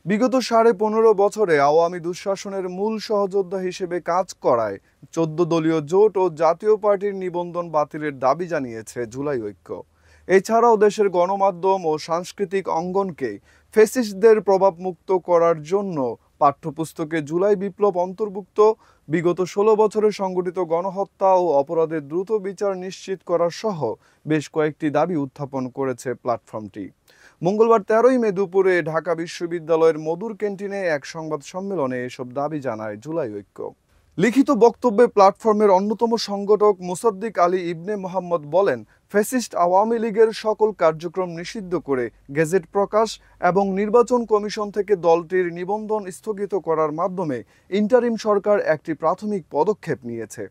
বিগত ১৫.৫ বছরে আওয়ামী দুঃশাসনের মূল সহযোদ্ধা হিসেবে কাজ করায় ১৪ দলীয় জোট ও জাতীয় পার্টির নিবন্ধন বাতিলের দাবি জানিয়েছে জুলাই ঐক্য। এছাড়াও দেশের গণমাধ্যম ও সাংস্কৃতিক অঙ্গনকে ফ্যাসিস্টদের প্রভাবমুক্ত করার জন্য পাঠ্যপুস্তকে জুলাই বিপ্লব অন্তর্ভুক্ত, বিগত ১৬ বছরে সংগঠিত গণহত্যা ও অপরাধের দ্রুত বিচার নিশ্চিত করা সহ বেশ কয়েকটি দাবি উত্থাপন করেছে প্ল্যাটফর্মটি। মঙ্গলবার ১৩ই মে দুপুরে ঢাকা বিশ্ববিদ্যালয়ের মধুর ক্যান্টিনে এক সংবাদ সম্মেলনে এসব দাবি জানায় জুলাই ঐক্য। লিখিত বক্তব্যে প্ল্যাটফর্মের অন্যতম সংগঠক মুসাদ্দিক আলী ইবনে মোহাম্মদ বলেন, ফ্যাসিস্ট আওয়ামী লীগের সকল কার্যক্রম নিষিদ্ধ করে গেজেট প্রকাশ এবং নির্বাচন কমিশন থেকে দলটির নিবন্ধন স্থগিত করার মাধ্যমে ইন্টারিম সরকার একটি প্রাথমিক পদক্ষেপ নিয়েছে।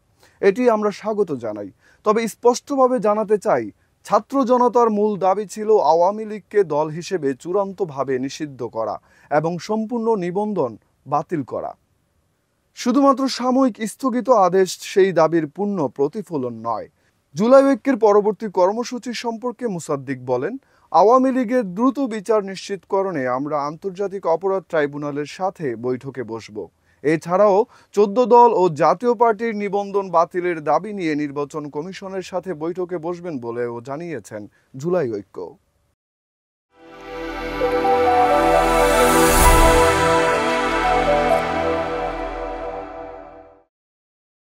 এটি আমরা স্বাগত জানাই। তবে স্পষ্টভাবে জানাতে চাই, ছাত্র জনতার মূল দাবি ছিল আওয়ামী লীগকে দল হিসেবে চূড়ান্তভাবে নিষিদ্ধ করা এবং সম্পূর্ণ নিবন্ধন বাতিল করা। শুধুমাত্র সাময়িক স্থগিত আদেশ সেই দাবির পূর্ণ প্রতিফলন নয়। জুলাই ঐক্যের পরবর্তী কর্মসূচি সম্পর্কে মুসাদ্দিক বলেন, আওয়ামী লীগের দ্রুত বিচার নিশ্চিতকরণে আমরা আন্তর্জাতিক অপরাধ ট্রাইব্যুনালের সাথে বৈঠকে বসব। এছাড়াও ১৪ দল ও জাতীয় পার্টির নিবন্ধন বাতিলের দাবি নিয়ে নির্বাচন কমিশনের সাথে বৈঠকে বসবেন বলেও জানিয়েছেন জুলাই ঐক্য।